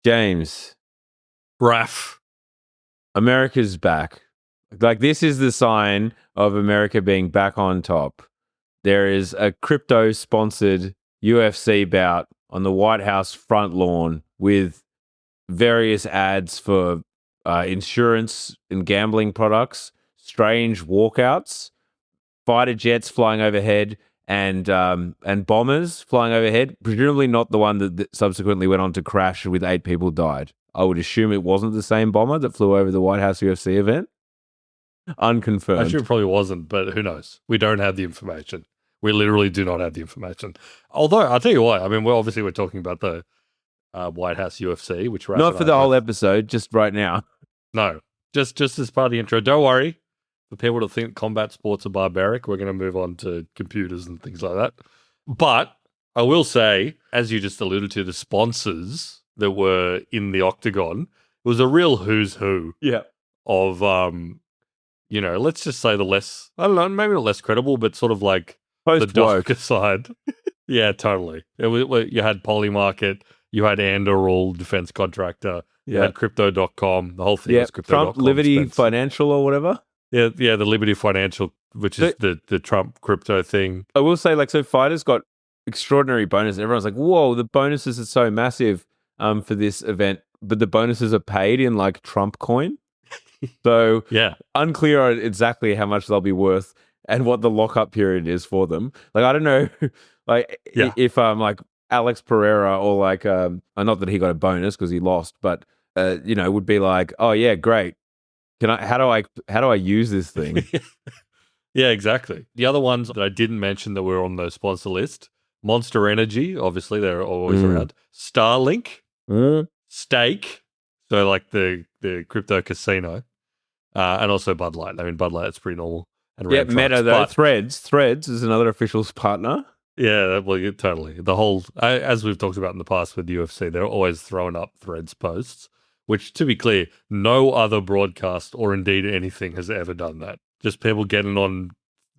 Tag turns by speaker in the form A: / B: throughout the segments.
A: James,
B: Raph.
A: America's back. Like, this is the sign of America being back on top. There is a crypto-sponsored UFC bout on the White House front lawn with various ads for insurance and gambling products, strange walkouts, fighter jets flying overhead, and bombers flying overhead. Presumably not the one that subsequently went on to crash with 8 people died. I would assume it wasn't the same bomber that flew over the White House UFC event. Unconfirmed.
B: I'm sure it probably wasn't, but who knows? We don't have the information. We literally do not have the information. Although, I'll tell you what, I mean, we're talking about the White House UFC, which Raph
A: Not for the whole episode, just right now.
B: No, just as part of the intro. Don't worry. For people that think combat sports are barbaric, we're going to move on to computers and things like that. But I will say, as you just alluded to, the sponsors that were in the octagon, it was a real who's who of, let's just say the less, I don't know, maybe not less credible, but sort of like the darker side. Yeah, totally. You had Polymarket, you had Andoril, defense contractor, you had Crypto.com, the whole thing was Crypto.com.
A: Trump Liberty Financial or whatever.
B: Yeah, the Liberty Financial, which is the Trump crypto thing.
A: I will say, so fighters got extraordinary bonuses. Everyone's like, whoa, the bonuses are so massive for this event, but the bonuses are paid in Trump coin. So unclear on exactly how much they'll be worth and what the lockup period is for them. I don't know, if Alex Pereira or not that he got a bonus because he lost, but would be like, oh yeah, great. How do I use this thing?
B: Yeah, exactly. The other ones that I didn't mention that were on the sponsor list: Monster Energy, obviously they're always around. Starlink, Stake, so the crypto casino, and also Bud Light. I mean, Bud Light, that's pretty normal. And
A: Meta though. Threads is another official partner.
B: Yeah, well, totally. The whole, as we've talked about in the past with UFC, they're always throwing up Threads posts, which, to be clear, no other broadcast or indeed anything has ever done that. Just people getting on,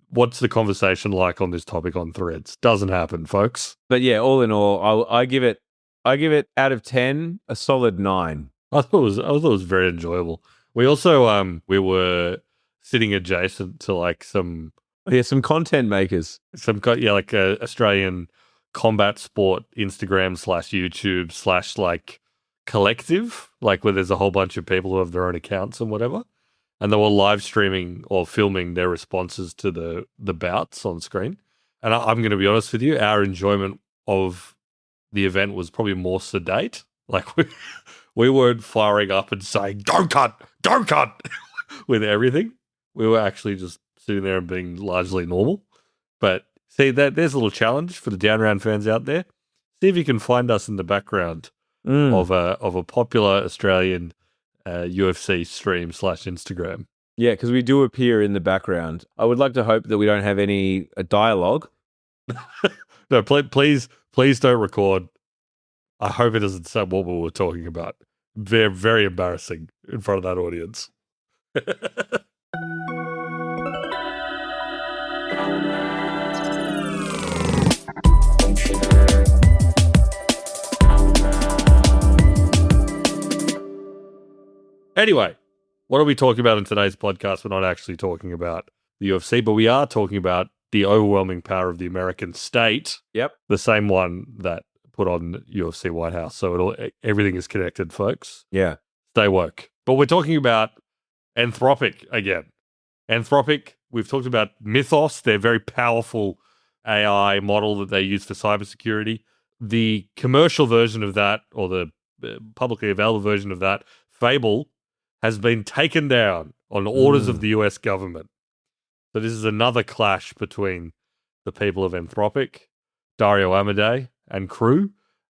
B: what's the conversation like on this topic on Threads? Doesn't happen, folks.
A: But yeah, all in all, I give it out of 10 a solid 9.
B: I thought it was very enjoyable. We also we were sitting adjacent to some
A: content makers,
B: Australian combat sport Instagram /YouTube / collective, where there's a whole bunch of people who have their own accounts and whatever, and they were live streaming or filming their responses to the bouts on screen. And I'm going to be honest with you, our enjoyment of the event was probably more sedate. We weren't firing up and saying don't cut with everything. We were actually just sitting there and being largely normal. But see, there's a little challenge for the Down Round fans out there. See if you can find us in the background of a popular Australian UFC stream /Instagram.
A: Yeah, because we do appear in the background. I would like to hope that we don't have any dialogue.
B: No, please don't record. I hope it doesn't say what we were talking about. Very, very embarrassing in front of that audience. Anyway, what are we talking about in today's podcast? We're not actually talking about the UFC, but we are talking about the overwhelming power of the American state.
A: Yep.
B: The same one that put on UFC White House. So everything is connected, folks.
A: Yeah.
B: Stay woke. But we're talking about Anthropic again. Anthropic, we've talked about Mythos, their very powerful AI model that they use for cybersecurity. The commercial version of that, or the publicly available version of that, Fable, has been taken down on orders of the US government. So this is another clash between the people of Anthropic, Dario Amodei and crew,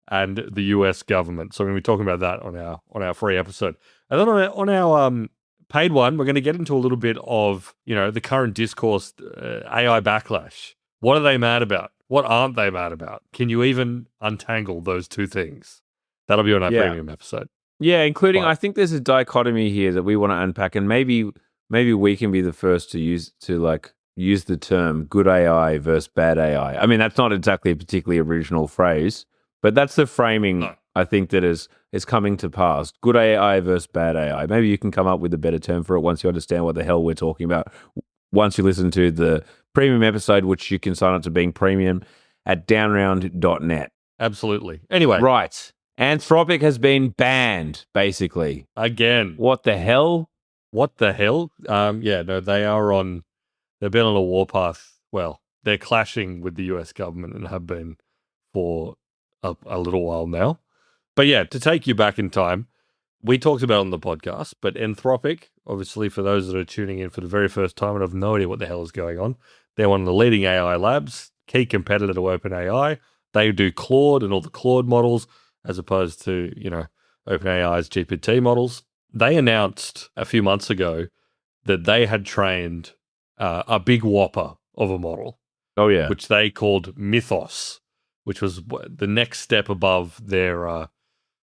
B: and the US government. So we're going to be talking about that on our free episode. And then on our paid one, we're going to get into a little bit of, the current discourse, AI backlash. What are they mad about? What aren't they mad about? Can you even untangle those two things? That'll be on our premium episode.
A: Yeah, including, I think there's a dichotomy here that we want to unpack, and maybe we can be the first to use the term good AI versus bad AI. I mean, that's not exactly a particularly original phrase, but that's the framing I think that is coming to pass. Good AI versus bad AI. Maybe you can come up with a better term for it once you understand what the hell we're talking about. Once you listen to the premium episode, which you can sign up to being premium at downround.net.
B: Absolutely. Anyway.
A: Right. Anthropic has been banned, basically.
B: Again.
A: What the hell?
B: What the hell? They've been on a warpath. Well, they're clashing with the US government and have been for a little while now. But yeah, to take you back in time, we talked about it on the podcast, but Anthropic, obviously for those that are tuning in for the very first time and have no idea what the hell is going on, they're one of the leading AI labs, key competitor to OpenAI. They do Claude and all the Claude models, as opposed to, OpenAI's GPT models. They announced a few months ago that they had trained a big whopper of a model.
A: Oh, yeah.
B: Which they called Mythos, which was the next step above their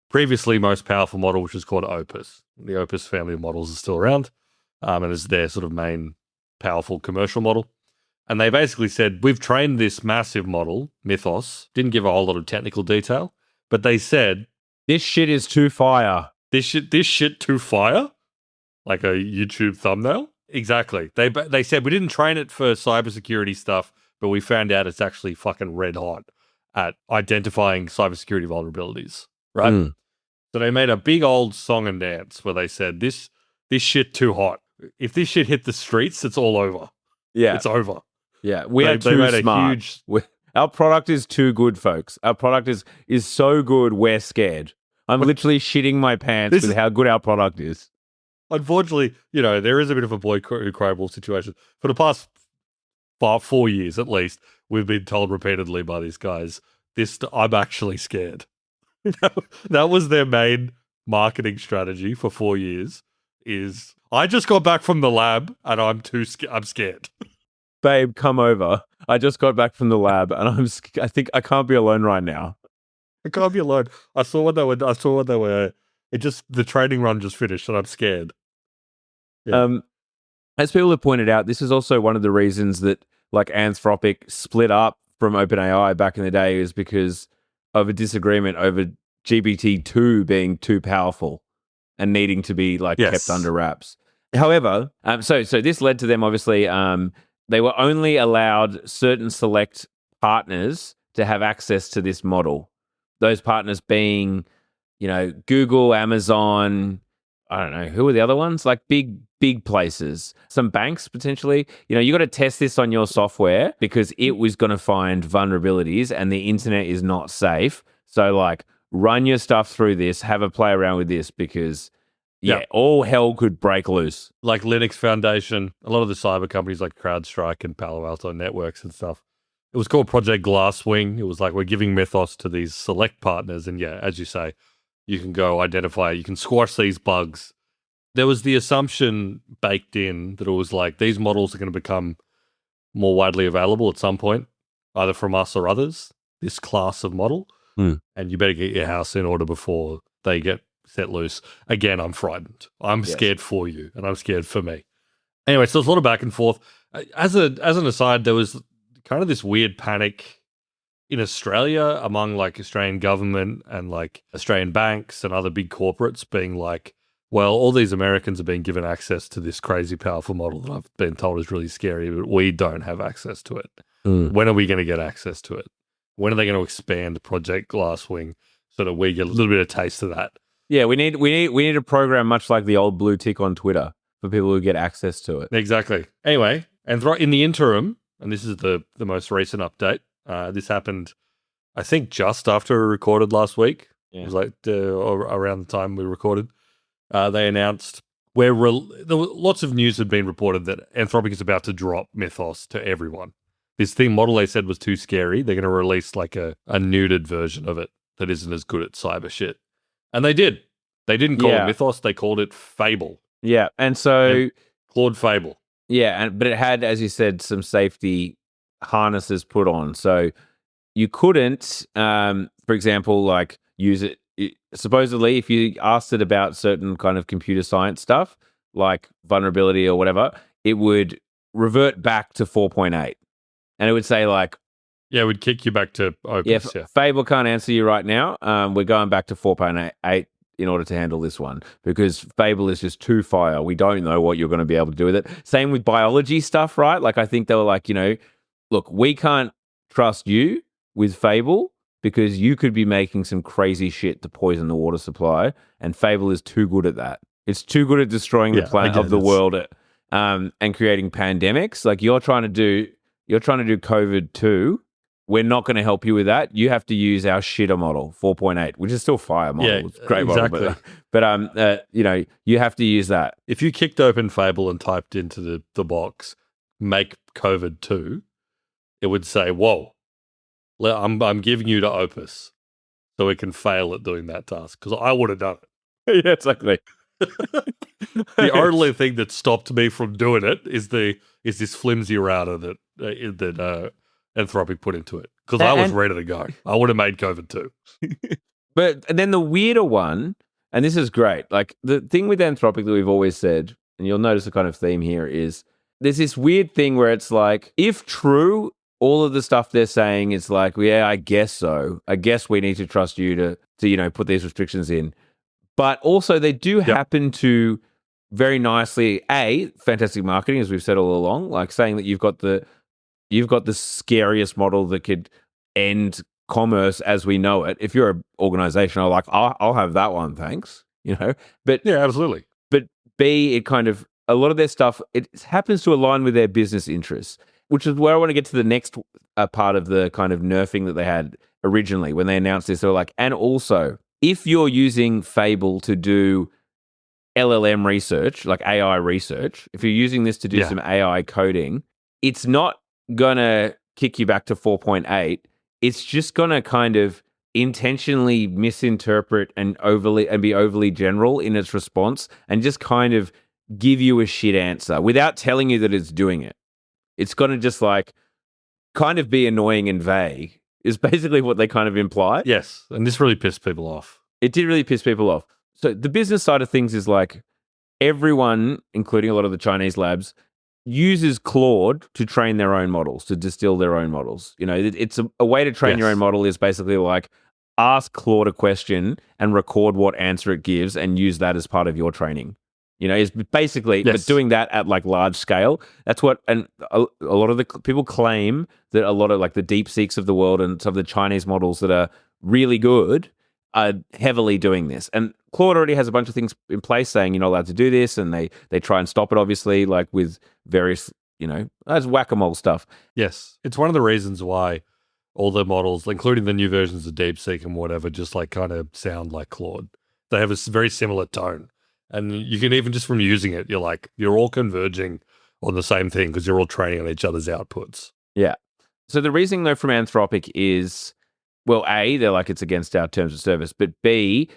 B: previously most powerful model, which was called Opus. The Opus family of models is still around, and is their sort of main powerful commercial model. And they basically said, we've trained this massive model, Mythos, didn't give a whole lot of technical detail, but they said,
A: this shit is too fire.
B: This shit too fire? Like a YouTube thumbnail? Exactly. They said, we didn't train it for cybersecurity stuff, but we found out it's actually fucking red hot at identifying cybersecurity vulnerabilities, right?
A: Mm.
B: So they made a big old song and dance where they said, this shit too hot. If this shit hit the streets, it's all over.
A: Yeah.
B: It's over.
A: Yeah. We are too smart. Our product is too good, folks. Our product is so good, we're scared. I'm literally shitting my pants with how good our product is.
B: Unfortunately, there is a bit of a boy who cried wolf situation. For the past 4 years, at least, we've been told repeatedly by these guys, I'm actually scared. That was their main marketing strategy for 4 years, is I just got back from the lab and I'm scared.
A: Babe, come over. I just got back from the lab and I think I can't be alone right now.
B: I can't be alone. I saw what they were. The training run just finished and I'm scared.
A: Yeah. As people have pointed out, this is also one of the reasons that Anthropic split up from OpenAI back in the day, is because of a disagreement over GPT-2 being too powerful and needing to be kept under wraps. However, so this led to them, obviously, they were only allowed certain select partners to have access to this model. Those partners being, Google, Amazon, I don't know, who are the other ones? Big places, some banks potentially. You got to test this on your software because it was going to find vulnerabilities and the internet is not safe. So run your stuff through this, have a play around with this because all hell could break loose. Like
B: Linux Foundation, a lot of the cyber companies like CrowdStrike and Palo Alto Networks and stuff. It was called Project Glasswing. It was we're giving Mythos to these select partners. And as you say, you can go identify, you can squash these bugs. There was the assumption baked in that it was these models are going to become more widely available at some point, either from us or others, this class of model. And you better get your house in order before they get set loose. Again, I'm frightened. I'm scared for you, and I'm scared for me. Anyway, so there's a lot of back and forth. As an aside, there was kind of this weird panic in Australia among Australian government and Australian banks and other big corporates being well, all these Americans are being given access to this crazy powerful model that I've been told is really scary, but we don't have access to it. When are we going to get access to it? When are they going to expand Project Glasswing so that we get a little bit of taste of that? Yeah, we need a program much like the old blue tick on Twitter for people who get access to it. Exactly. Anyway, and in the interim, and this is the most recent update, this happened, I think, just after we recorded last week. Yeah. It was around the time we recorded. They announced lots of news had been reported that Anthropic is about to drop Mythos to everyone. This model they said was too scary. They're going to release a nuded version of it that isn't as good at cyber shit. And they did. They didn't call it Mythos. They called it Fable. Yeah. And so Claude Fable. Yeah. But it had, as you said, some safety harnesses put on. So you couldn't, for example, use it. Supposedly, if you asked it about certain kind of computer science stuff, like vulnerability or whatever, it would revert back to 4.8. And it would say Yeah, we'd kick you back to Opus. Yeah.
A: Fable can't answer you right now. We're going back to 4.8 in order to handle this one because Fable is just too fire. We don't know what you're going to be able to do with it. Same with biology stuff, right? Like I think they were like, look, we can't trust you with Fable because you could be making some crazy shit to poison the water supply, and Fable is too good at that. It's too good at destroying the planet of the world and creating pandemics. Like you're trying to do COVID too. We're not going to help you with that. You have to use our shitter model, 4.8, which is still fire model.
B: Yeah,
A: it's a great
B: exactly.
A: model. But you have to use that.
B: If you kicked open Fable and typed into the box, make COVID 2, it would say, whoa, I'm giving you to Opus so we can fail at doing that task. Because I would have done
A: Yeah, exactly.
B: The only thing that stopped me from doing it is this flimsy router that Anthropic put into it. Because I was ready to go. I would have made COVID 2.
A: But then the weirder one, and this is great, like the thing with Anthropic that we've always said, and you'll notice the kind of theme here is there's this weird thing where it's like, if true, all of the stuff they're saying is like, well, yeah, I guess so. I guess we need to trust you to put these restrictions in. But also they do happen to very nicely, fantastic marketing, as we've said all along, like saying that you've got the scariest model that could end commerce as we know it. If you're an organization, I'll have that one, thanks. But
B: yeah, absolutely.
A: But B, it kind of a lot of their stuff it happens to align with their business interests, which is where I want to get to the next part of the kind of nerfing that they had originally when they announced this. They were like, and also if you're using Fable to do LLM research, like AI research, if you're using this to do some AI coding, it's not gonna kick you back to 4.8. It's just gonna kind of intentionally misinterpret and be overly general in its response and just kind of give you a shit answer without telling you that it's doing it. It's gonna just like kind of be annoying and vague is basically what they kind of imply.
B: Yes, and this really pissed people off.
A: It did really piss people off. So the business side of things is like everyone, including a lot of the Chinese labs, uses Claude to train their own models, to distill their own models. It's a way to train your own model is basically like ask Claude a question and record what answer it gives and use that as part of your training. Is basically, but doing that at like large scale. That's what, and a lot of the people claim that a lot of like the DeepSeeks of the world and some of the Chinese models that are really good are heavily doing this. And Claude already has a bunch of things in place saying you're not allowed to do this, and they try and stop it, obviously, like with various, as whack-a-mole stuff.
B: Yes. It's one of the reasons why all the models, including the new versions of DeepSeek and whatever, just like kind of sound like Claude. They have a very similar tone. And you can even just from using it, you're all converging on the same thing because you're all training on each other's outputs.
A: Yeah. So the reasoning, though, from Anthropic is, well, A, they're like it's against our terms of service. But B,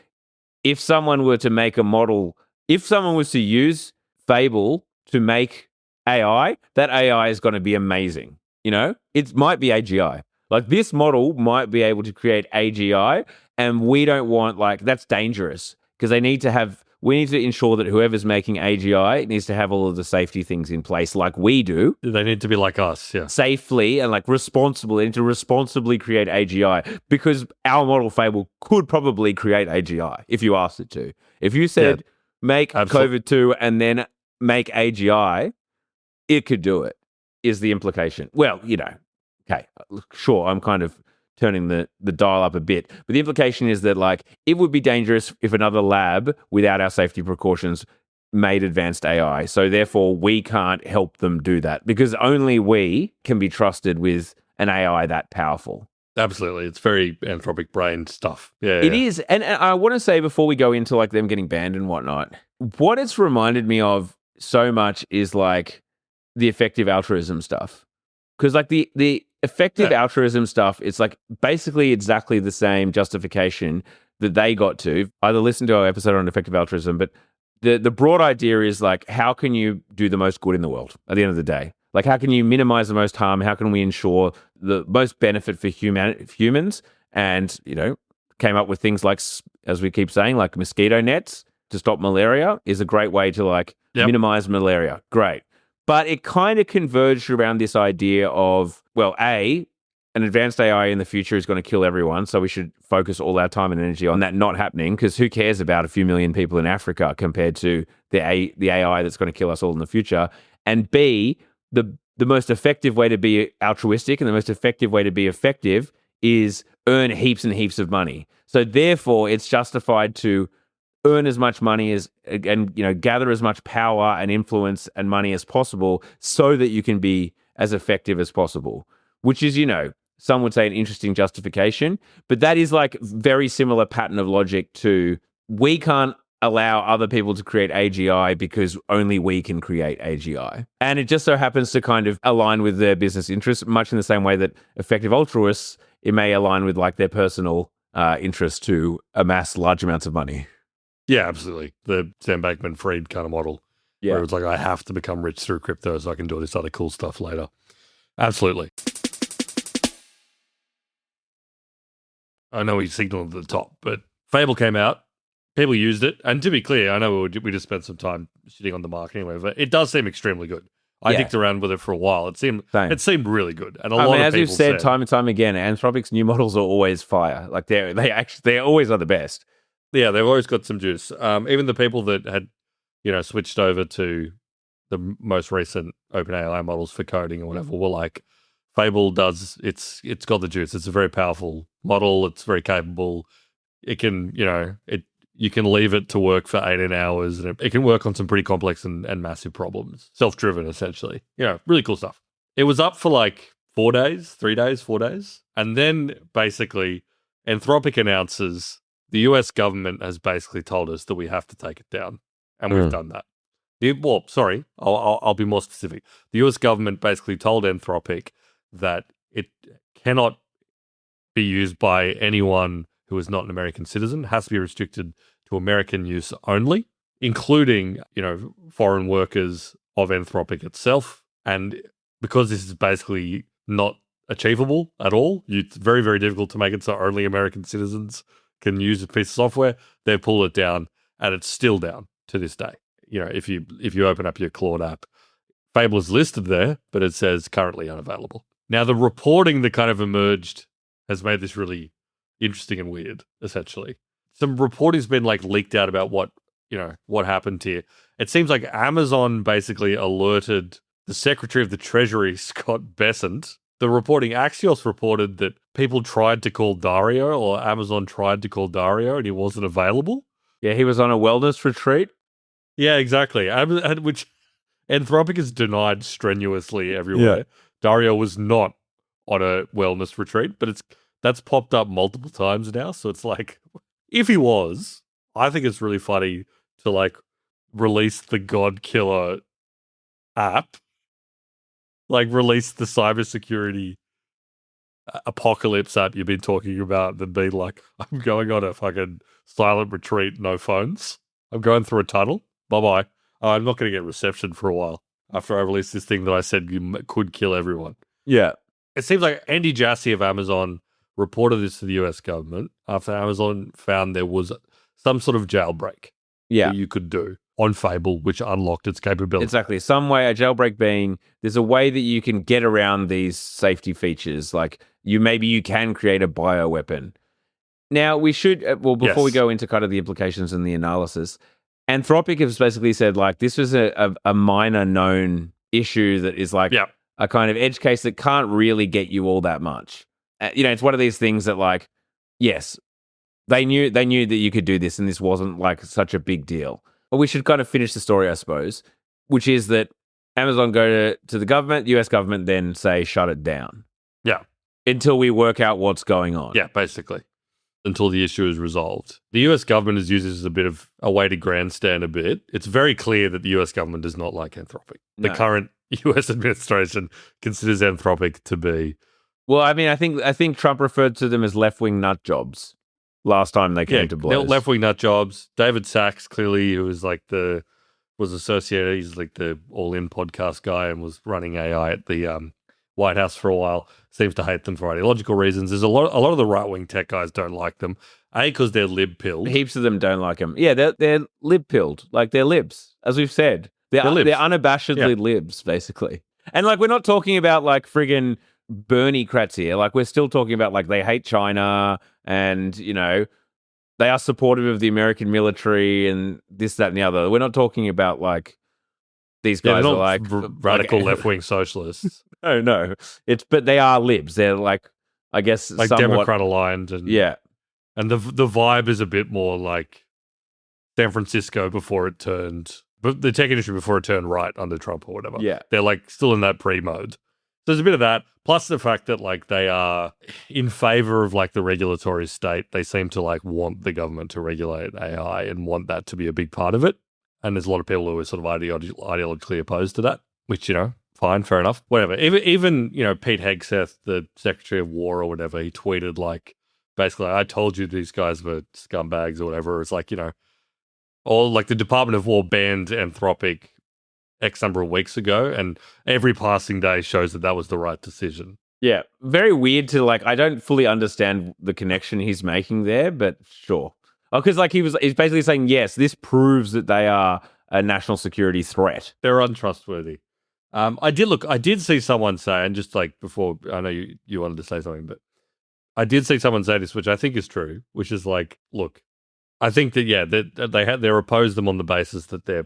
A: if someone were to make a model, if someone was to use Fable to make AI, that AI is going to be amazing. It might be AGI. Like this model might be able to create AGI, and we don't want that's dangerous because we need to ensure that whoever's making AGI needs to have all of the safety things in place like we do.
B: They need to be like us, yeah.
A: Safely and responsible. They need to responsibly create AGI because our model Fable could probably create AGI if you asked it to. If you said make COVID 2 and then make AGI, it could do it, is the implication. Well, okay, sure, I'm kind of turning the dial up a bit. But the implication is that it would be dangerous if another lab without our safety precautions made advanced AI. So therefore we can't help them do that because only we can be trusted with an AI that powerful.
B: Absolutely. It's very Anthropic brain stuff. Yeah.
A: It is. And I want to say before we go into them getting banned and whatnot, what it's reminded me of so much is the effective altruism stuff. Because the effective altruism stuff, it's basically exactly the same justification that they got to. Either listen to our episode on effective altruism, but the broad idea is how can you do the most good in the world at the end of the day? How can you minimize the most harm? How can we ensure the most benefit for humans? And, came up with things as we keep saying, mosquito nets to stop malaria is a great way to minimize malaria. Great. But it kind of converged around this idea of, well, A, an advanced AI in the future is going to kill everyone, so we should focus all our time and energy on that not happening, because who cares about a few million people in Africa compared to the AI that's going to kill us all in the future? And B, the most effective way to be altruistic and the most effective way to be effective is earn heaps and heaps of money. So therefore, it's justified to earn as much money and gather as much power and influence and money as possible so that you can be as effective as possible, which is, some would say an interesting justification, but that is like very similar pattern of logic to we can't allow other people to create AGI because only we can create AGI. And it just so happens to kind of align with their business interests, much in the same way that effective altruists, it may align with like their personal interest to amass large amounts of money.
B: Yeah, absolutely. The Sam Bankman-Fried kind of model.
A: Yeah.
B: Where it's like, I have to become rich through crypto so I can do all this other cool stuff later. Absolutely. I know we signaled at the top, but Fable came out. People used it. And to be clear, I know we just spent some time shitting on the marketing anyway, but it does seem extremely good. I dicked around with it for a while. It seemed really good. And a lot of
A: as
B: people
A: you've said time and time again, Anthropic's new models are always fire. Like they always are the best.
B: Yeah, they've always got some juice. Even the people that had, switched over to the most recent OpenAI models for coding or whatever were like, Fable does, it's got the juice. It's a very powerful model. It's very capable. It can, you can leave it to work for 18 hours and it can work on some pretty complex and massive problems. Self-driven, essentially. Really cool stuff. It was up for like 4 days, 3 days, 4 days. And then basically Anthropic announces the US government has basically told us that we have to take it down. And we've done that. I'll be more specific. The US government basically told Anthropic that it cannot be used by anyone who is not an American citizen. It has to be restricted to American use only, including, foreign workers of Anthropic itself. And because this is basically not achievable at all, it's very, very difficult to make it so only American citizens can use a piece of software. They pull it down, and it's still down to this day. If you open up your Claude app, Fable is listed there, but it says currently unavailable. Now, the reporting that kind of emerged has made this really interesting and weird, essentially. Some reporting's been like leaked out about what happened here. It seems like Amazon basically alerted the Secretary of the Treasury, Scott Bessent. The reporting, Axios reported that people tried to call Dario, or Amazon tried to call Dario, and he wasn't available.
A: Yeah, he was on a wellness retreat.
B: Yeah, exactly. Which Anthropic is denied strenuously everywhere.
A: Yeah.
B: Dario was not on a wellness retreat, but that's popped up multiple times now. So it's like, if he was, I think it's really funny to like release the God Killer app, like release the cybersecurity apocalypse app you've been talking about, than be like, I'm going on a fucking silent retreat, no phones. I'm going through a tunnel. Bye-bye. I'm not going to get reception for a while after I release this thing that I said could kill everyone.
A: Yeah.
B: It seems like Andy Jassy of Amazon reported this to the US government after Amazon found there was some sort of jailbreak that you could do on Fable, which unlocked its capability.
A: Exactly. Some way, a jailbreak being, there's a way that you can get around these safety features. Like maybe you can create a bioweapon. Now, we should, before we go into kind of the implications and the analysis, Anthropic has basically said, like, this was a minor known issue that is like a kind of edge case that can't really get you all that much. It's one of these things that, like, yes, they knew that you could do this and this wasn't like such a big deal. But we should kind of finish the story, I suppose, which is that Amazon go to the government, the US government then say, shut it down.
B: Yeah.
A: Until we work out what's going on.
B: Yeah, basically. Until the issue is resolved. The US government has used this as a bit of a way to grandstand a bit. It's very clear that the US government does not like Anthropic. No. The current US administration considers Anthropic to be...
A: Well, I mean, I think Trump referred to them as left-wing nut jobs last time they came to blows.
B: Left-wing nut jobs. David Sachs, clearly, who was like was associated, he's like the All-In podcast guy and was running AI at the White House for a while, seems to hate them for ideological reasons. There's a lot of the right-wing tech guys don't like them. Because they're lib-pilled.
A: Heaps of them don't like them. Yeah, they're lib-pilled. Like, they're libs, as we've said. They're unabashedly libs, basically. And, like, we're not talking about, like, friggin' Bernie crats here. Like, we're still talking about, like, they hate China and, you know, they are supportive of the American military and this, that, and the other. We're not talking about, like, these guys
B: they're
A: are
B: not
A: like
B: radical left-wing socialists.
A: no. But they are libs. They're like, I guess,
B: Like
A: somewhat
B: Democrat aligned. And
A: yeah.
B: And the vibe is a bit more like San Francisco before it turned, but the tech industry before it turned right under Trump or whatever.
A: Yeah.
B: They're like still in that pre-mode. So there's a bit of that, plus the fact that like they are in favor of like the regulatory state. They seem to like want the government to regulate AI and want that to be a big part of it. And there's a lot of people who are sort of ideologically opposed to that, which, you know, fine, fair enough, whatever. Even you know, Pete Hegseth, the Secretary of War or whatever, he tweeted like, basically, I told you these guys were scumbags or whatever. It's like, you know, all like the Department of War banned Anthropic X number of weeks ago, and every passing day shows that that was the right decision.
A: Yeah. Very weird to like, I don't fully understand the connection he's making there, but sure. Oh, because like he's basically saying, yes, this proves that they are a national security threat.
B: They're untrustworthy. I did see someone say, and just like before, I know you wanted to say something, but I did see someone say this, which I think is true, which is like, look, I think that, yeah, they're opposed them on the basis that they're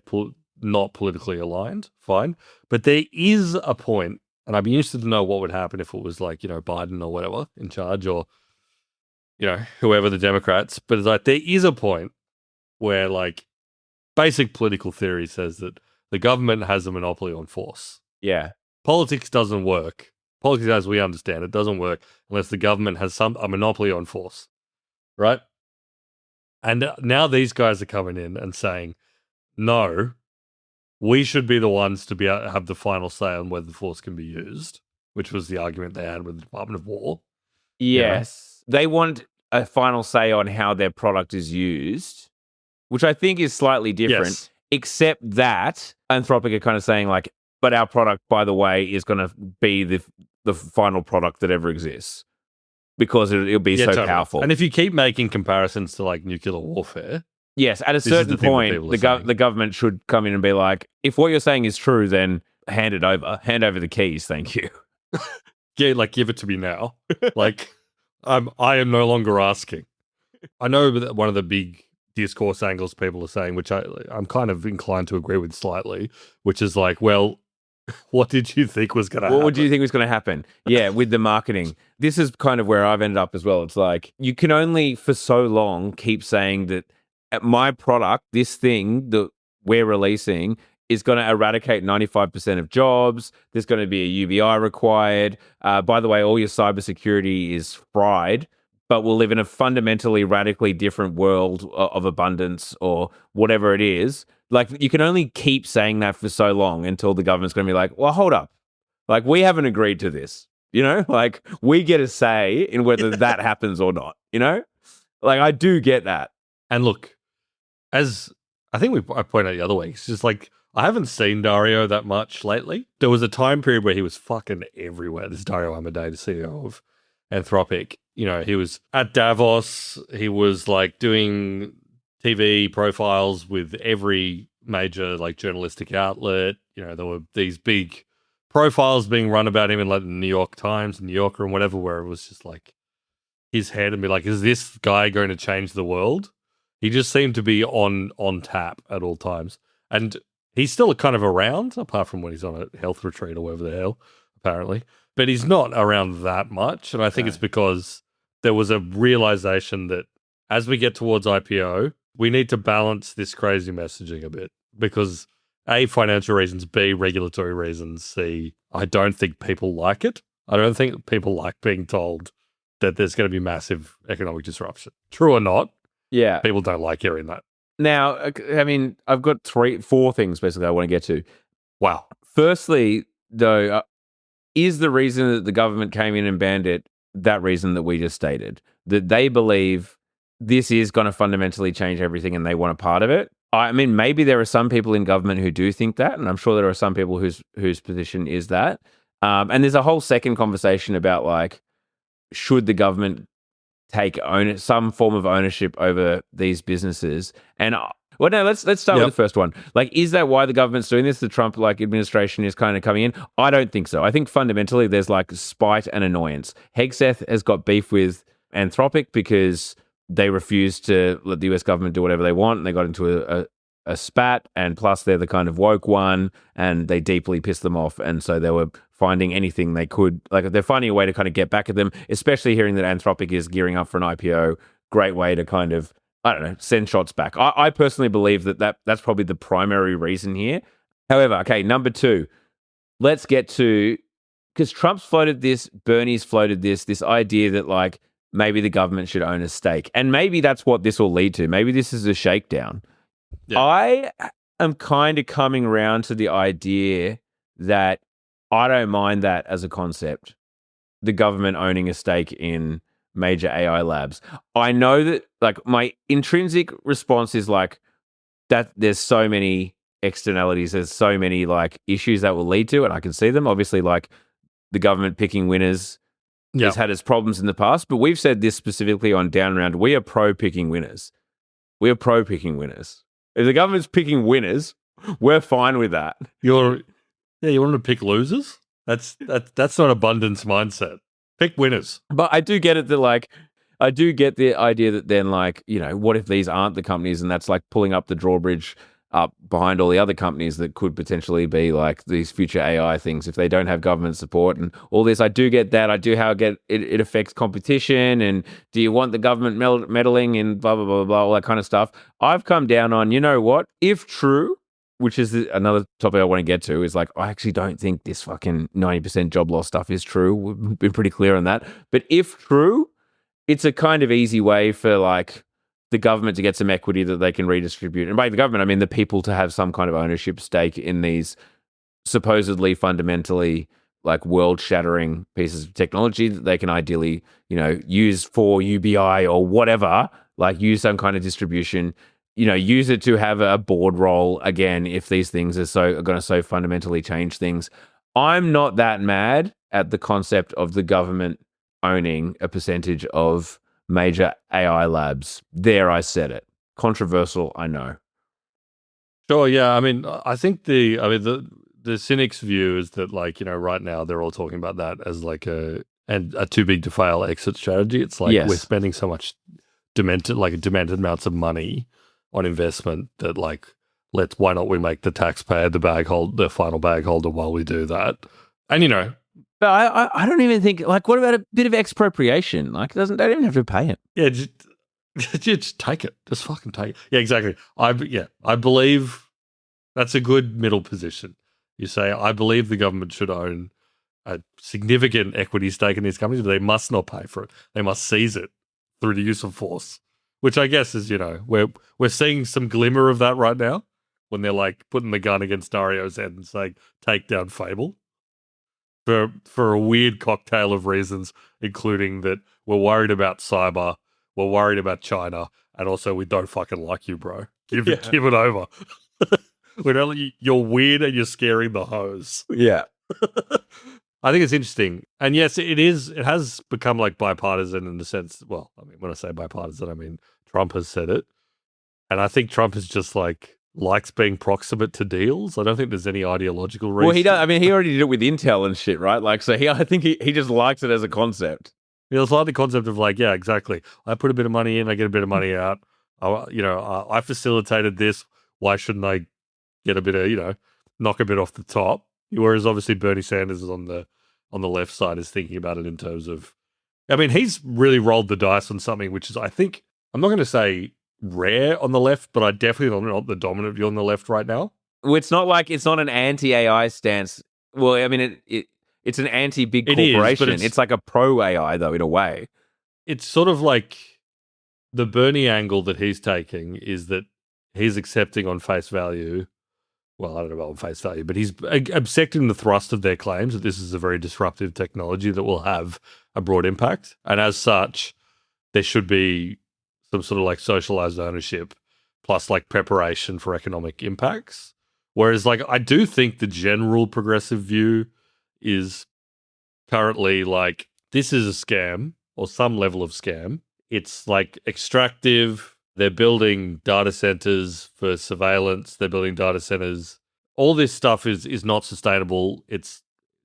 B: not politically aligned, fine. But there is a point, and I'd be interested to know what would happen if it was like, you know, Biden or whatever in charge, or, you know, whoever the Democrats. But it's like, there is a point where like basic political theory says that the government has a monopoly on force.
A: Yeah.
B: Politics doesn't work. Politics, as we understand it, doesn't work unless the government has a monopoly on force, right? And now these guys are coming in and saying, no, we should be the ones to be able to have the final say on whether the force can be used, which was the argument they had with the Department of War.
A: Yes. They want a final say on how their product is used, which I think is slightly different,
B: Yes.
A: except that Anthropic are kind of saying like, but our product, by the way, is going to be the final product that ever exists because it'll be so
B: totally
A: powerful.
B: And if you keep making comparisons to like nuclear warfare,
A: yes, at a certain point, the government should come in and be like, if what you're saying is true, then hand it over. Hand over the keys, thank you.
B: yeah, like give it to me now. Like I am no longer asking. I know that one of the big discourse angles people are saying, which I'm kind of inclined to agree with slightly, which is like, well, what did you think was going to happen?
A: What do you think was going to happen? Yeah, with the marketing. This is kind of where I've ended up as well. It's like, you can only for so long keep saying that my product, this thing that we're releasing, is going to eradicate 95% of jobs. There's going to be a UBI required. By the way, all your cybersecurity is fried, but we'll live in a fundamentally, radically different world of abundance or whatever it is. Like, you can only keep saying that for so long until the government's going to be like, well, hold up. Like, we haven't agreed to this, you know? Like, we get a say in whether that happens or not, you know? Like, I do get that.
B: And look, as I think I pointed out the other week, it's just like, I haven't seen Dario that much lately. There was a time period where he was fucking everywhere. This is Dario Amodei, the CEO of Anthropic. You know, he was at Davos. He was like doing TV profiles with every major like journalistic outlet. You know, there were these big profiles being run about him in like the New York Times, New Yorker, and whatever, where it was just like his head and be like, is this guy going to change the world? He just seemed to be on tap at all times. And he's still kind of around, apart from when he's on a health retreat or whatever the hell, apparently. But he's not around that much. And I think it's because there was a realization that as we get towards IPO, we need to balance this crazy messaging a bit. Because A, financial reasons, B, regulatory reasons, C, I don't think people like it. I don't think people like being told that there's going to be massive economic disruption. True or not,
A: yeah,
B: people don't like hearing that.
A: Now, I mean, I've got 4 things basically I want to get to.
B: Wow.
A: Firstly, though, is the reason that the government came in and banned it that reason that we just stated? That they believe this is going to fundamentally change everything and they want a part of it? I mean, maybe there are some people in government who do think that, and I'm sure there are some people whose position is that. And there's a whole second conversation about, like, should the government take some form of ownership over these businesses? And Well, no, let's start with
B: Yep.
A: the first one. Like, is that why the government's doing this? The Trump administration is kind of coming in. I don't think so. I think fundamentally there's like spite and annoyance. Hegseth has got beef with Anthropic because they refused to let the US government do whatever they want, and they got into a spat. And plus, they're the kind of woke one, and they deeply pissed them off, and so they were finding anything they could. Like, they're finding a way to kind of get back at them. Especially hearing that Anthropic is gearing up for an IPO. Great way to kind of, I don't know, send shots back. I personally believe that's probably the primary reason here. However, okay, number two, let's get to, because Trump's floated this, Bernie's floated this idea that like maybe the government should own a stake. And maybe that's what this will lead to. Maybe this is a shakedown. Yeah. I am kind of coming around to the idea that I don't mind that as a concept, the government owning a stake in major AI labs. I know that like my intrinsic response is like that there's so many externalities, there's so many like issues that will lead to it. I can see them. Obviously, like the government picking winners has had its problems in the past, but we've said this specifically on Down Round. We are pro picking winners. We are pro picking winners. If the government's picking winners, we're fine with that.
B: You want to pick losers? That's not abundance mindset. Pick winners.
A: But I do get it that like, I do get the idea that then like, you know, what if these aren't the companies, and that's like pulling up the drawbridge up behind all the other companies that could potentially be like these future AI things if they don't have government support and all this. I do get that. I do how it affects competition, and do you want the government meddling and blah, blah, blah, blah, all that kind of stuff. I've come down on, you know what, if true, which is another topic I want to get to, is like, I actually don't think this fucking 90% job loss stuff is true. We've been pretty clear on that. But if true, it's a kind of easy way for like the government to get some equity that they can redistribute. And by the government, I mean the people to have some kind of ownership stake in these supposedly fundamentally like world-shattering pieces of technology that they can ideally, you know, use for UBI or whatever, like use some kind of distribution, you know, use it to have a board role again if these things are going to so fundamentally change things. I'm not that mad at the concept of the government owning a percentage of major AI labs. There, I said it. Controversial, I know.
B: Sure, yeah. I mean, I think the cynics' view is that, like, you know, right now they're all talking about that as like a too big to fail exit strategy. It's like we're spending so much demented amounts of money on investment that like why not we make the taxpayer the final bag holder while we do that. And you know,
A: but I don't even think like, what about a bit of expropriation? Like they don't even have to pay it.
B: Yeah, just take it. Just fucking take it. Yeah, exactly. I believe that's a good middle position. You say, I believe the government should own a significant equity stake in these companies, but they must not pay for it. They must seize it through the use of force, which I guess is, you know, we're seeing some glimmer of that right now when they're like putting the gun against Dario's head and saying, take down Fable. For a weird cocktail of reasons, including that we're worried about cyber, we're worried about China, and also we don't fucking like you, bro. Give it over. You're weird and you're scaring the hoes.
A: Yeah.
B: I think it's interesting. And yes, it has become like bipartisan in the sense, well, I mean, when I say bipartisan, I mean Trump has said it. And I think Trump is just like, likes being proximate to deals. I don't think there's any ideological reason.
A: Well, he does. I mean, he already did it with Intel and shit, right? Like, so I think he just likes it as a concept.
B: Yeah, it's like the concept of like, yeah, exactly. I put a bit of money in, I get a bit of money out. I facilitated this. Why shouldn't I get a bit of, knock a bit off the top? Whereas obviously Bernie Sanders is on the left side is thinking about it in terms of, I mean, he's really rolled the dice on something which is, I think, I'm not going to say rare on the left, but I definitely am not the dominant view on the left right now.
A: Well, it's not an anti-AI stance. Well, I mean, it's an anti-big corporation. It's like a pro-AI, though, in a way.
B: It's sort of like the Bernie angle that he's taking is that he's accepting on face value. Well, I don't know about on face value, but he's accepting the thrust of their claims that this is a very disruptive technology that will have a broad impact. And as such, there should be some sort of like socialized ownership plus like preparation for economic impacts. Whereas like I do think the general progressive view is currently like this is a scam or some level of scam. It's like extractive. They're building data centers for surveillance. They're building data centers. All this stuff is not sustainable. It's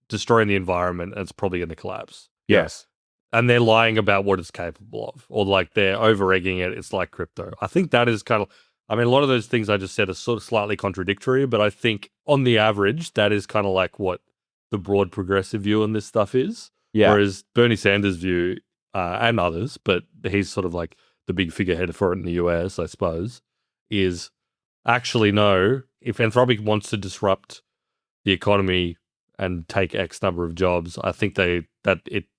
B: destroying the environment, and it's probably going to collapse.
A: Yes.
B: And they're lying about what it's capable of, or like they're over-egging it. It's like crypto. I think that is kind of, I mean, a lot of those things I just said are sort of slightly contradictory, but I think on the average, that is kind of like what the broad progressive view on this stuff is.
A: Yeah.
B: Whereas Bernie Sanders' view, and others, but he's sort of like the big figurehead for it in the US, I suppose, is actually no, if Anthropic wants to disrupt the economy and take X number of jobs, I think the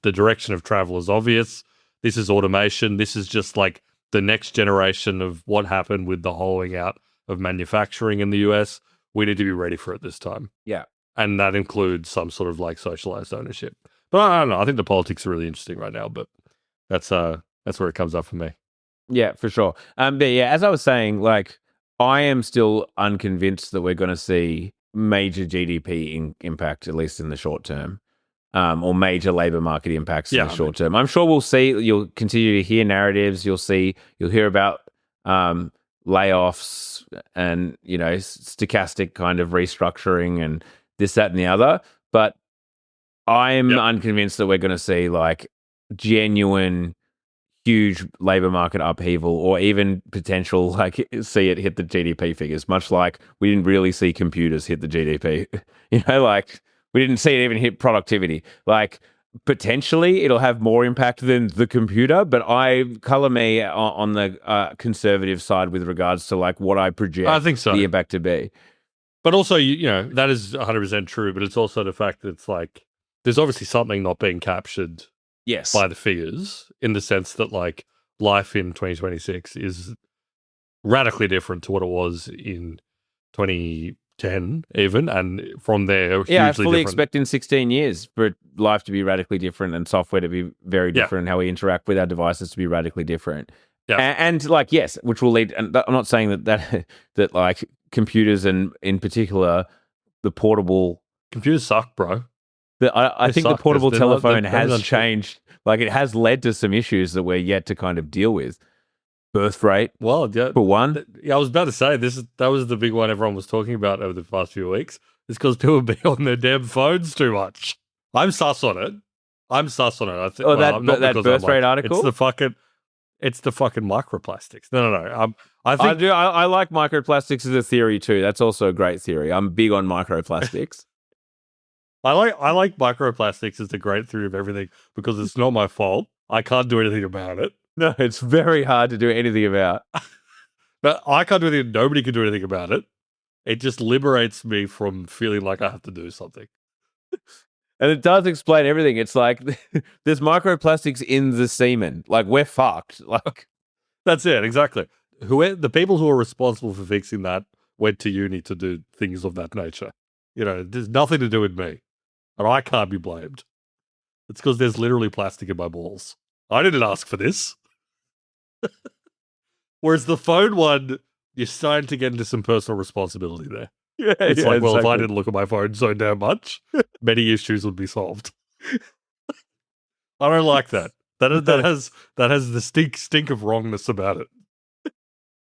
B: direction of travel is obvious. This is automation. This is just like the next generation of what happened with the hollowing out of manufacturing in the US. We need to be ready for it this time.
A: Yeah.
B: And that includes some sort of like socialized ownership. But I don't know. I think the politics are really interesting right now, but that's where it comes up for me.
A: Yeah, for sure. But yeah, as I was saying, like, I am still unconvinced that we're going to see major GDP impact, at least in the short term, or major labor market impacts in the short term. I'm sure we'll see. You'll continue to hear narratives. You'll hear about layoffs and, you know, stochastic kind of restructuring and this, that, and the other. But I'm unconvinced that we're going to see like genuine huge labor market upheaval or even potential like see it hit the GDP figures, much like we didn't really see computers hit the GDP. You know, like we didn't see it even hit productivity. Like potentially it'll have more impact than the computer, but I color me on the conservative side with regards to like what I project
B: I think so.
A: the impact to be.
B: But also, you know, that is 100% true, but it's also the fact that it's like there's obviously something not being captured by the figures, in the sense that like life in 2026 is radically different to what it was in 2010 even, and from there
A: I fully expect in 16 years for life to be radically different and software to be very different and how we interact with our devices to be radically different. And like, yes, which will lead, and I'm not saying that like computers and in particular the portable
B: computers suck, bro.
A: I think the portable telephone has changed. Like it has led to some issues that we're yet to kind of deal with. Birth rate,
B: well, yeah,
A: for one.
B: I was about to say that was the big one everyone was talking about over the past few weeks. It's because people be on their damn phones too much. I'm sus on it. I think.
A: Oh, that birth rate article.
B: It's the fucking microplastics. No.
A: I like microplastics as a theory too. That's also a great theory. I'm big on microplastics.
B: I like microplastics as the great theory of everything because it's not my fault. I can't do anything about it.
A: No, it's very hard to do anything about.
B: But I can't do anything. Nobody can do anything about it. It just liberates me from feeling like I have to do something.
A: And it does explain everything. It's like there's microplastics in the semen. Like we're fucked. Like
B: that's it. Exactly. The people who are responsible for fixing that went to uni to do things of that nature. You know, there's nothing to do with me. And I can't be blamed. It's because there's literally plastic in my balls. I didn't ask for this. Whereas the phone one, you're starting to get into some personal responsibility there.
A: Yeah,
B: it's like, well,
A: exactly.
B: if I didn't look at my phone so damn much, many issues would be solved. I don't like that. That has the stink of wrongness about it.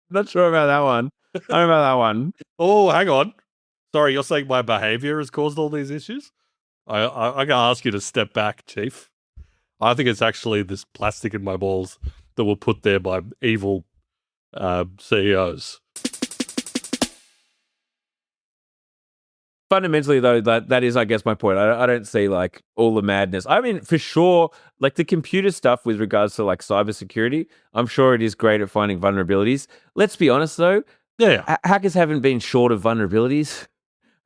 A: Not sure about that one. I don't know about that one.
B: Oh, hang on. Sorry, you're saying my behavior has caused all these issues? I gotta ask you to step back, Chief. I think it's actually this plastic in my balls that were put there by evil CEOs.
A: Fundamentally, though, that is, I guess, my point. I don't see like all the madness. I mean, for sure, like the computer stuff with regards to like cybersecurity, I'm sure it is great at finding vulnerabilities. Let's be honest, though.
B: Yeah.
A: Hackers haven't been short of vulnerabilities.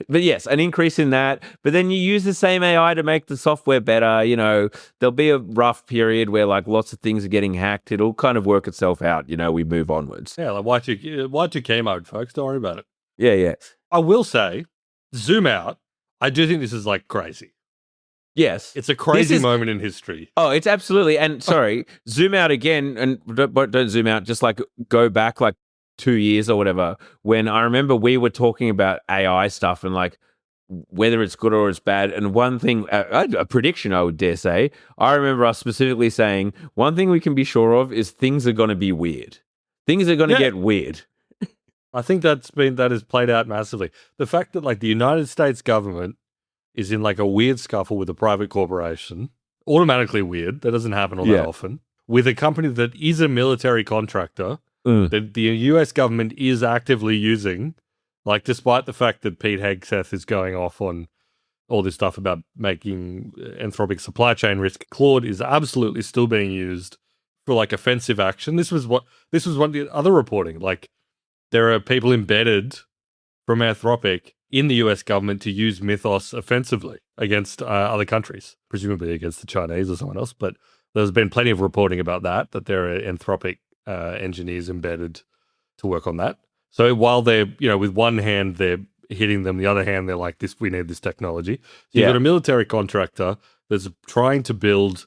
A: But yes, an increase in that. But then you use the same AI to make the software better. You know, there'll be a rough period where like lots of things are getting hacked. It'll kind of work itself out. You know, we move onwards.
B: Yeah, like Y2K mode, folks. Don't worry about it.
A: Yeah.
B: I will say, zoom out. I do think this is like crazy.
A: Yes.
B: It's a crazy moment in history.
A: Oh, it's absolutely. And sorry, zoom out again and don't zoom out. Just like go back like 2 years or whatever, when I remember we were talking about AI stuff and like whether it's good or it's bad. And one thing, a prediction I would dare say, I remember us specifically saying, one thing we can be sure of is things are going to be weird. Things are going to
B: Yeah.
A: get weird.
B: I think that has played out massively. The fact that like the United States government is in like a weird scuffle with a private corporation, automatically weird. That doesn't happen all that often. With a company that is a military contractor, that the US government is actively using, like despite the fact that Pete Hegseth is going off on all this stuff about making Anthropic supply chain risk, Claude is absolutely still being used for like offensive action. This was one of the other reporting. Like there are people embedded from Anthropic in the US government to use Mythos offensively against other countries, presumably against the Chinese or someone else. But there's been plenty of reporting about that there are Anthropic engineers embedded to work on that. So while they're, with one hand, they're hitting them, the other hand, they're like, we need this technology. So you've got a military contractor that's trying to build,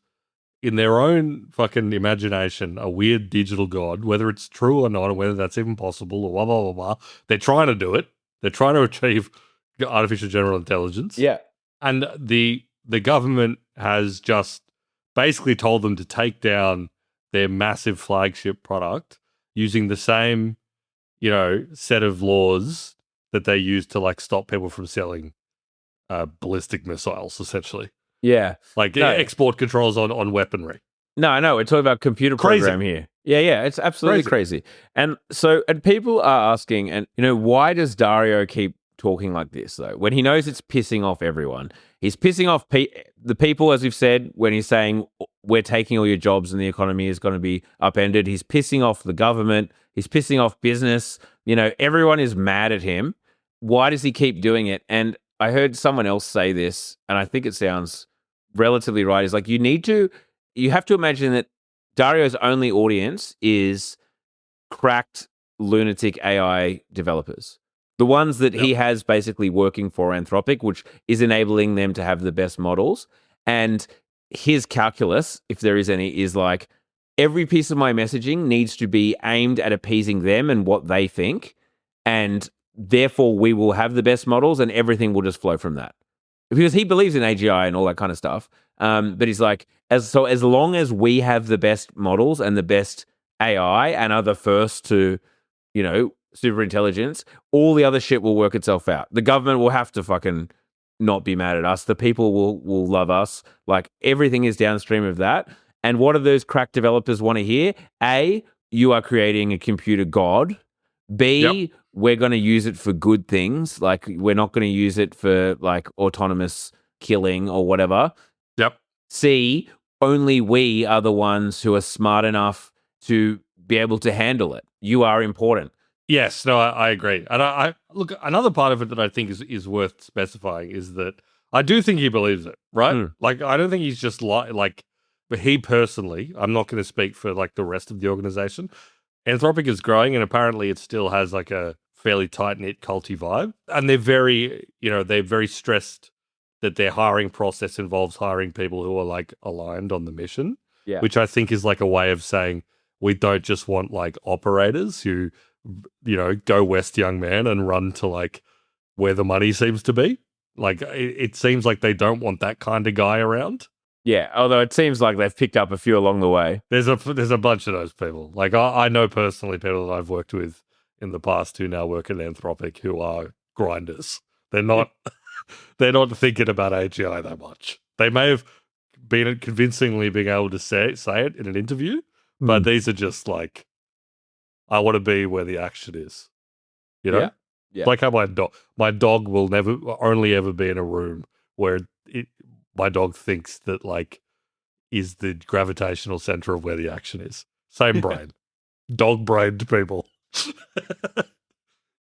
B: in their own fucking imagination, a weird digital god, whether it's true or not, or whether that's even possible, or blah, blah, blah, blah. They're trying to do it. They're trying to achieve artificial general intelligence.
A: Yeah.
B: And the government has just basically told them to take down their massive flagship product using the same, set of laws that they use to like stop people from selling ballistic missiles, essentially.
A: Yeah.
B: Like export controls on weaponry.
A: No, we're talking about computer program here. Yeah, it's absolutely crazy. And people are asking, and why does Dario keep talking like this though? When he knows it's pissing off everyone, he's pissing off the people, as we've said, when he's saying we're taking all your jobs and the economy is going to be upended. He's pissing off the government. He's pissing off business. Everyone is mad at him. Why does he keep doing it? And I heard someone else say this, and I think it sounds relatively right. Is like you have to imagine that Dario's only audience is cracked lunatic AI developers. The ones that he has basically working for Anthropic, which is enabling them to have the best models. And his calculus, if there is any, is like every piece of my messaging needs to be aimed at appeasing them and what they think. And therefore, we will have the best models and everything will just flow from that. Because he believes in AGI and all that kind of stuff. But he's like, as long as we have the best models and the best AI and are the first to, super intelligence, all the other shit will work itself out. The government will have to fucking not be mad at us. The people will love us. Like everything is downstream of that. And what do those crack developers want to hear? A, you are creating a computer god. B, we're going to use it for good things. Like we're not going to use it for like autonomous killing or whatever.
B: Yep.
A: C, only we are the ones who are smart enough to be able to handle it. You are important.
B: Yes, no, I agree. And I look, another part of it that I think is worth specifying is that I do think he believes it, right? Like, I don't think he's just like, but he personally, I'm not going to speak for like the rest of the organization. Anthropic is growing, and apparently it still has like a fairly tight-knit culty vibe. And they're very stressed that their hiring process involves hiring people who are like aligned on the mission, which I think is like a way of saying we don't just want like operators who, go west, young man, and run to like where the money seems to be. Like it seems like they don't want that kind of guy around.
A: Yeah, although it seems like they've picked up a few along the way.
B: There's a bunch of those people. Like I know personally people that I've worked with in the past who now work at Anthropic who are grinders. They're not they're not thinking about AGI that much. They may have been convincingly being able to say it in an interview, but these are just like, I want to be where the action is. Yeah. Like how my dog will only ever be in a room where my dog thinks that like is the gravitational center of where the action is. Same brain. Dog-brained people.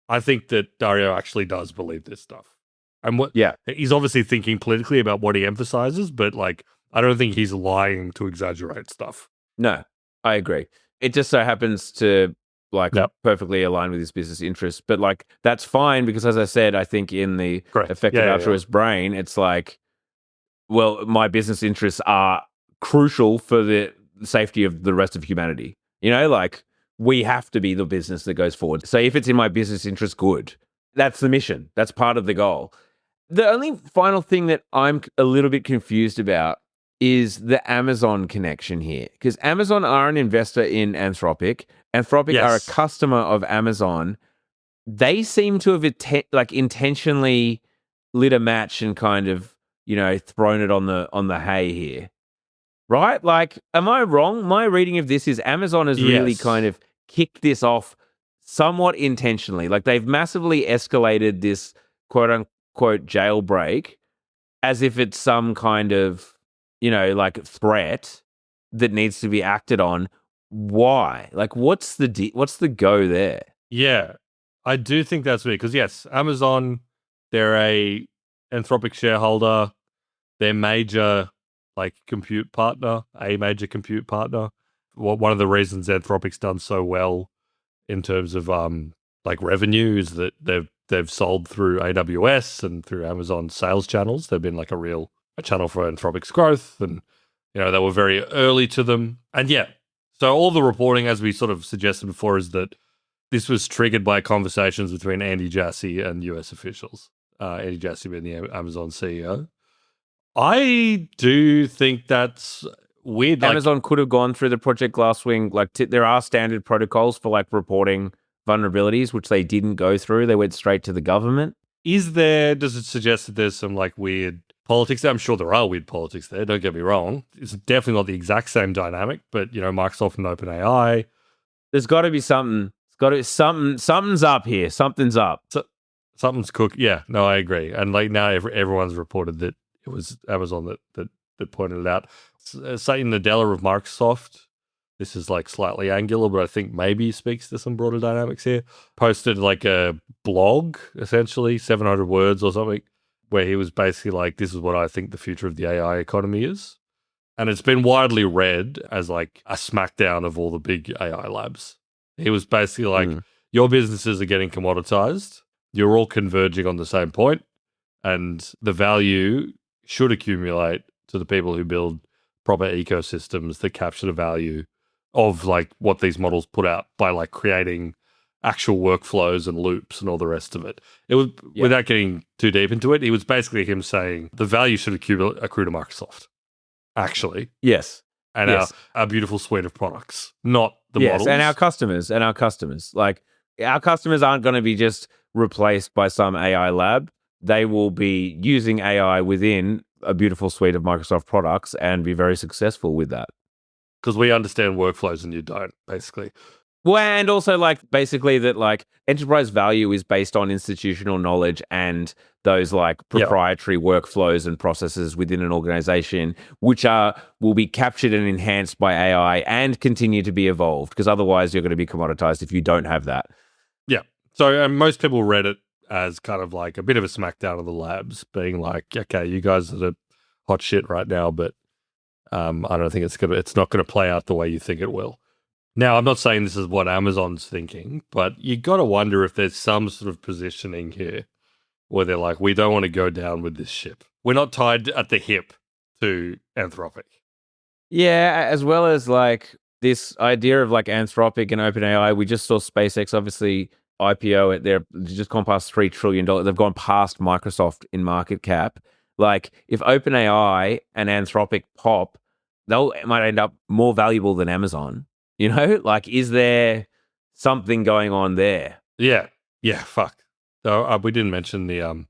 B: I think that Dario actually does believe this stuff. And he's obviously thinking politically about what he emphasizes, but like I don't think he's lying to exaggerate stuff.
A: No, I agree. It just so happens to perfectly align with his business interests. But like that's fine because, as I said, I think in the effective altruist brain, it's like, well, my business interests are crucial for the safety of the rest of humanity. Like we have to be the business that goes forward. So if it's in my business interest, good. That's the mission. That's part of the goal. The only final thing that I'm a little bit confused about is the Amazon connection here. Because Amazon are an investor in Anthropic. Anthropic are a
B: Yes.
A: customer of Amazon. They seem to have intentionally lit a match and kind of, thrown it on the hay here. Right? Like, am I wrong? My reading of this is Amazon has really
B: Yes.
A: kind of kicked this off somewhat intentionally. Like, they've massively escalated this quote unquote jailbreak as if it's some kind of, like threat that needs to be acted on. Why? Like, what's the go there?
B: Yeah, I do think that's weird because yes, Amazon, they're a Anthropic shareholder. They're major compute partner, a major compute partner. One of the reasons Anthropic's done so well in terms of revenue is that they've sold through AWS and through Amazon sales channels. They've been like a channel for Anthropic's growth, and they were very early to them. And yeah, so all the reporting, as we sort of suggested before, is that this was triggered by conversations between Andy Jassy and US officials. Andy Jassy being the Amazon CEO. I do think that's weird.
A: Amazon could have gone through the Project Glasswing. Like, there are standard protocols for like reporting vulnerabilities, which they didn't go through. They went straight to the government.
B: Does it suggest that there's some weird politics there? I'm sure there are weird politics there. Don't get me wrong. It's definitely not the exact same dynamic, but Microsoft and OpenAI.
A: There's got to be something. Something's up here. Something's up.
B: Something's cooked. Yeah, no, I agree. And now everyone's reported that it was Amazon that pointed it out. Satya Nadella of Microsoft, this is slightly angular, but I think maybe speaks to some broader dynamics here. Posted a blog, essentially 700 words or something, where he was basically this is what I think the future of the AI economy is. And it's been widely read as a smackdown of all the big AI labs. He was basically your businesses are getting commoditized. You're all converging on the same point, and the value should accumulate to the people who build proper ecosystems that capture the value of what these models put out by creating actual workflows and loops and all the rest of it. It was without getting too deep into it. It was basically him saying the value should accrue to Microsoft. Actually,
A: yes,
B: and our beautiful suite of products, not the models,
A: and our customers. Like, our customers aren't going to be just replaced by some AI lab. They will be using AI within a beautiful suite of Microsoft products and be very successful with that.
B: Because we understand workflows and you don't, basically.
A: Well, and also basically that enterprise value is based on institutional knowledge and those proprietary workflows and processes within an organization, which will be captured and enhanced by AI and continue to be evolved, because otherwise you're going to be commoditized if you don't have that.
B: Yeah. So most people read it as kind of a bit of a smackdown of the labs, being okay, you guys are the hot shit right now, but I don't think it's not going to play out the way you think it will. Now, I'm not saying this is what Amazon's thinking, but you got to wonder if there's some sort of positioning here where they're we don't want to go down with this ship. We're not tied at the hip to Anthropic.
A: Yeah, as well as this idea of Anthropic and OpenAI. We just saw SpaceX obviously IPO at their just gone past $3 trillion. They've gone past Microsoft in market cap. If OpenAI and Anthropic pop, might end up more valuable than Amazon. Is there something going on there?
B: Yeah. Fuck. So we didn't mention the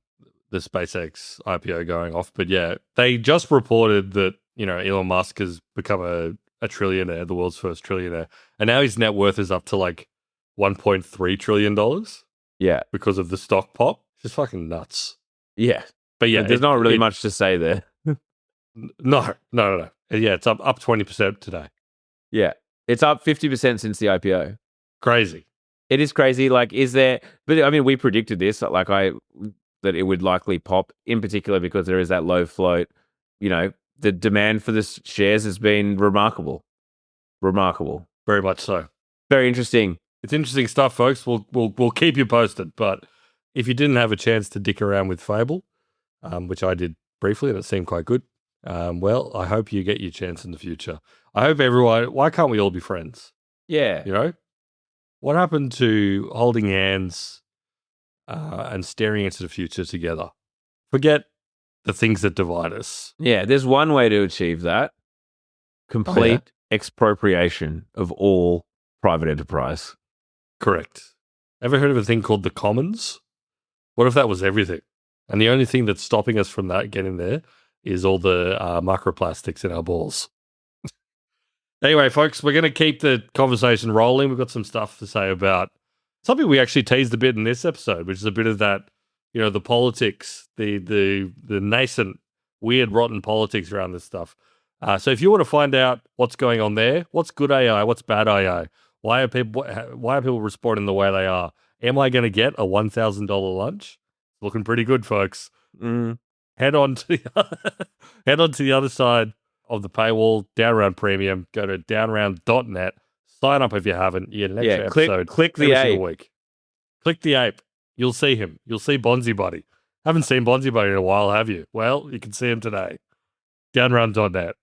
B: SpaceX IPO going off, but yeah, they just reported that Elon Musk has become a trillionaire, the world's first trillionaire, and now his net worth is up to $1.3 trillion.
A: Yeah,
B: because of the stock pop. It's just fucking nuts.
A: Yeah,
B: but yeah,
A: there's not really much to say there.
B: No. Yeah, it's up 20% today.
A: Yeah. It's up 50% since the IPO.
B: Crazy.
A: It is crazy. Is there... But, I mean, we predicted this, that it would likely pop, in particular because there is that low float. The demand for the shares has been remarkable.
B: Very much so.
A: Very interesting.
B: It's interesting stuff, folks. We'll keep you posted. But if you didn't have a chance to dick around with Fable, which I did briefly and it seemed quite good, well, I hope you get your chance in the future. I hope everyone... Why can't we all be friends?
A: Yeah.
B: What happened to holding hands and staring into the future together? Forget the things that divide us.
A: Yeah, there's one way to achieve that. Complete expropriation of all private enterprise.
B: Correct. Ever heard of a thing called the commons? What if that was everything? And the only thing that's stopping us from that getting there is all the microplastics in our balls. Anyway, folks, we're going to keep the conversation rolling. We've got some stuff to say about something we actually teased a bit in this episode, which is a bit of that, the politics, the nascent, weird, rotten politics around this stuff. So if you want to find out what's going on there, what's good AI, what's bad AI, why are people responding the way they are? Am I going to get a $1,000 lunch? Looking pretty good, folks. Head on to the other side of the paywall, Downround Premium. Go to downround.net. Sign up if you haven't. You get an extra episode.
A: Click the ape.
B: Week. Click the ape. You'll see him. You'll see Bonzi Buddy. Haven't seen Bonzi Buddy in a while, have you? Well, you can see him today. Downround.net.